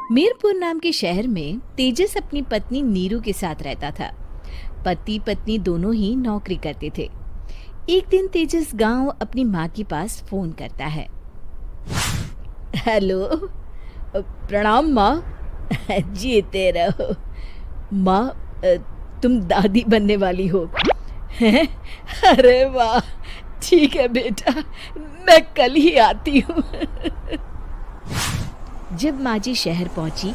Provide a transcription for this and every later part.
मीरपुर नाम के शहर में तेजस अपनी पत्नी नीरू के साथ रहता था। पति पत्नी दोनों ही नौकरी करते थे। एक दिन तेजस गांव अपनी माँ के पास फोन करता है। हेलो, प्रणाम माँ। जीते रहो माँ, तुम दादी बनने वाली हो हैं? अरे वाह, ठीक है बेटा, मैं कल ही आती हूँ। जब माँ जी शहर पहुंची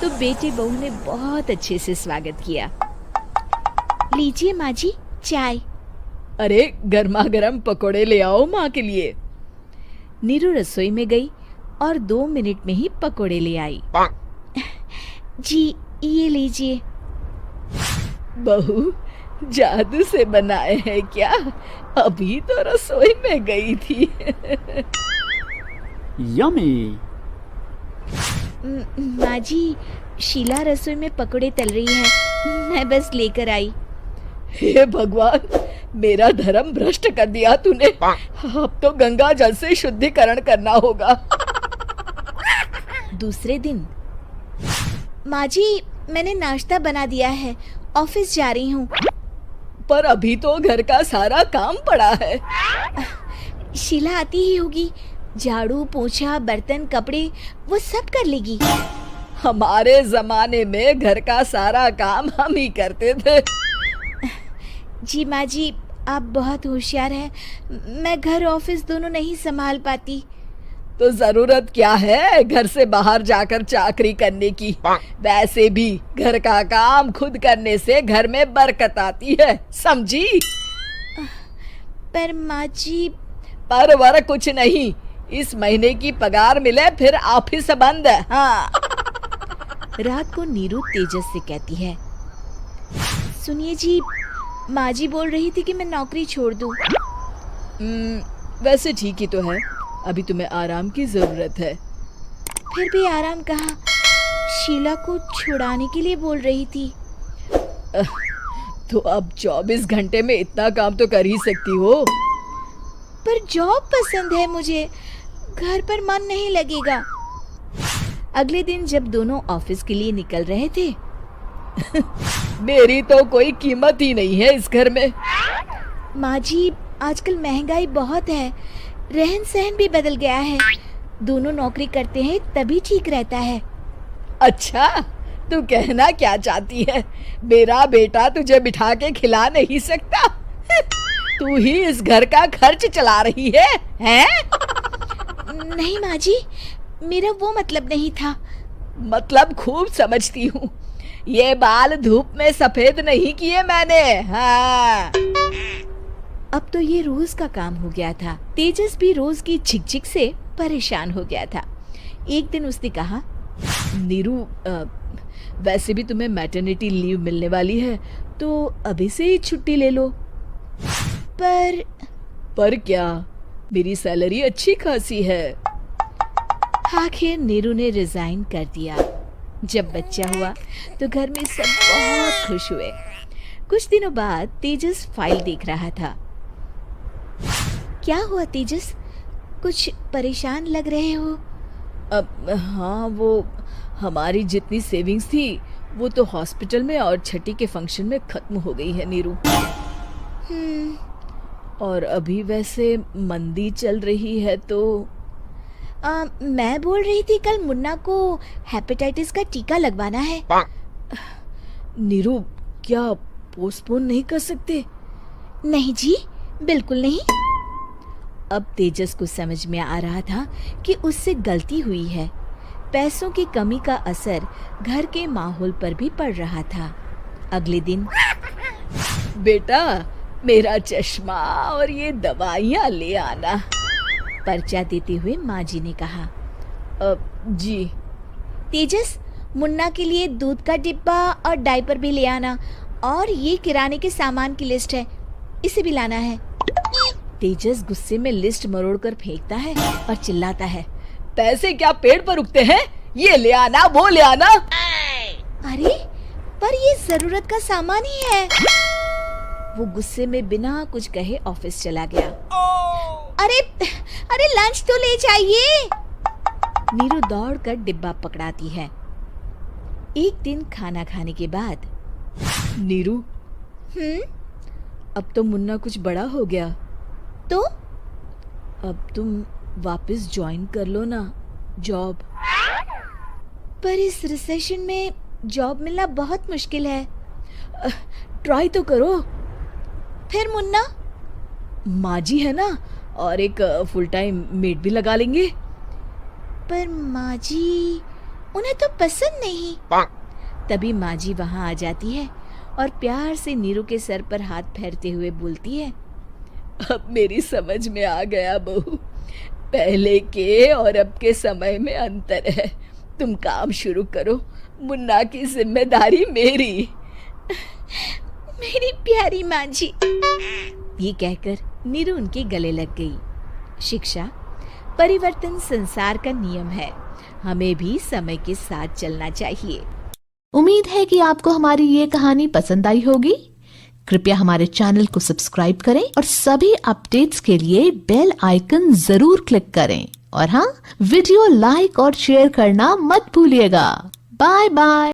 तो बेटे बहू ने बहुत अच्छे से स्वागत किया। लीजिए माँ जी, चाय। अरे गर्मा गर्म पकोड़े ले आओ माँ के लिए। नीरू रसोई में गई और 2 मिनट में ही पकोड़े ले आई। जी ये लीजिए। बहू जादू से बनाए हैं क्या? अभी तो रसोई में गई थी। यम्मी। माँ जी, शीला रसोई में पकोड़े तल रही है, मैं बस लेकर आई। हे भगवान, मेरा धर्म भ्रष्ट कर दिया तूने। अब तो गंगा जल से शुद्धिकरण करना होगा। दूसरे दिन, माँ जी मैंने नाश्ता बना दिया है, ऑफिस जा रही हूँ। पर अभी तो घर का सारा काम पड़ा है। शीला आती ही होगी, झाड़ू पोछा बर्तन कपड़े वो सब कर लेगी। हमारे जमाने में घर का सारा काम हम ही करते थे। जी माँ जी, आप बहुत होशियार हैं, मैं घर ऑफिस दोनों नहीं संभाल पाती। तो जरूरत क्या है घर से बाहर जाकर चाकरी करने की? वैसे भी घर का काम खुद करने से घर में बरकत आती है, समझी? पर माँ जी। पर वर कुछ नहीं, इस महीने की पगार मिले फिर ऑफिस बंद। हाँ। रात को नीरू तेजस से कहती है, सुनिए जी, माँ जी बोल रही थी कि मैं नौकरी छोड़ दूं। वैसे ठीक ही तो है, अभी तुम्हें आराम की जरूरत है। फिर भी आराम कहाँ, शीला को छुड़ाने के लिए बोल रही थी। तो अब 24 घंटे में इतना काम तो कर ही सकती हो। पर जॉब पसंद है मुझे, घर पर मन नहीं लगेगा। अगले दिन जब दोनों ऑफिस के लिए निकल रहे थे, मेरी तो कोई कीमत ही नहीं है इस घर में। माँ जी, आजकल महंगाई बहुत है, रहन सहन भी बदल गया है, दोनों नौकरी करते हैं तभी ठीक रहता है। अच्छा, तू कहना क्या चाहती है? मेरा बेटा तुझे बिठा के खिला नहीं सकता? तू ही इस घर का खर्च चला रही है, हैं? नहीं माँ जी, मेरा वो मतलब नहीं था। मतलब खूब समझती हूँ, ये बाल धूप में सफेद नहीं किए मैंने। हाँ। अब तो ये रोज का काम हो गया था। तेजस भी रोज की झिकझिक से परेशान हो गया था। एक दिन उसने कहा, नीरू, वैसे भी तुम्हें मैटरनिटी लीव मिलने वाली है, तो अभी से ही छुट्टी ले लो। पर क्या, मेरी सैलरी अच्छी खासी है। आखिर नीरू ने रिजाइन कर दिया। जब बच्चा हुआ तो घर में सब बहुत खुश हुए। कुछ दिनों बाद तेजस फाइल देख रहा था। क्या हुआ तेजस, कुछ परेशान लग रहे हो? हाँ, वो हमारी जितनी सेविंग्स थी वो तो हॉस्पिटल में और छठी के फंक्शन में खत्म हो गई है नीरू। और अभी वैसे मंदी चल रही है तो मैं बोल रही थी कल मुन्ना को हेपेटाइटिस का टीका लगवाना है। नीरू, क्या पोस्टपोन नहीं कर सकते? नहीं जी, बिल्कुल नहीं। अब तेजस को समझ में आ रहा था कि उससे गलती हुई है। पैसों की कमी का असर घर के माहौल पर भी पड़ रहा था। अगले दिन, बेटा मेरा चश्मा और ये दवाइयाँ ले आना, पर्चा देते हुए माँ जी ने कहा। जी। तेजस, मुन्ना के लिए दूध का डिब्बा और डायपर भी ले आना, और ये किराने के सामान की लिस्ट है, इसे भी लाना है। तेजस गुस्से में लिस्ट मरोड़कर फेंकता है और चिल्लाता है, पैसे क्या पेड़ पर उगते हैं? ये ले आना, वो ले आना। अरे पर ये जरूरत का सामान ही है। वो गुस्से में बिना कुछ कहे ऑफिस चला गया। अरे अरे लंच तो ले जाइए। नीरू दौड़कर डिब्बा पकड़ाती है। एक दिन खाना खाने के बाद, नीरू, अब तो मुन्ना कुछ बड़ा हो गया, तो अब तुम वापस ज्वाइन कर लो ना जॉब। पर इस रिसेशन में जॉब मिलना बहुत मुश्किल है। ट्राई तो करो। फिर मुन्ना? माँ जी है ना, और एक फुल टाइम मेड भी लगा लेंगे। पर माँ जी, उन्हें तो पसंद नहीं। तभी माँ जी वहाँ आ जाती है और प्यार से नीरू के सर पर हाथ फेरते हुए बोलती है, अब मेरी समझ में आ गया बहू, पहले के और अब के समय में अंतर है। तुम काम शुरू करो, मुन्ना की जिम्मेदारी मेरी। मेरी प्यारी माँ जी। ये कहकर नीरू उनके गले लग गई। शिक्षा, परिवर्तन संसार का नियम है, हमें भी समय के साथ चलना चाहिए। उम्मीद है कि आपको हमारी ये कहानी पसंद आई होगी। कृपया हमारे चैनल को सब्सक्राइब करें और सभी अपडेट्स के लिए बेल आइकन जरूर क्लिक करें। और हाँ, वीडियो लाइक और शेयर करना मत भूलिएगा। Bye bye.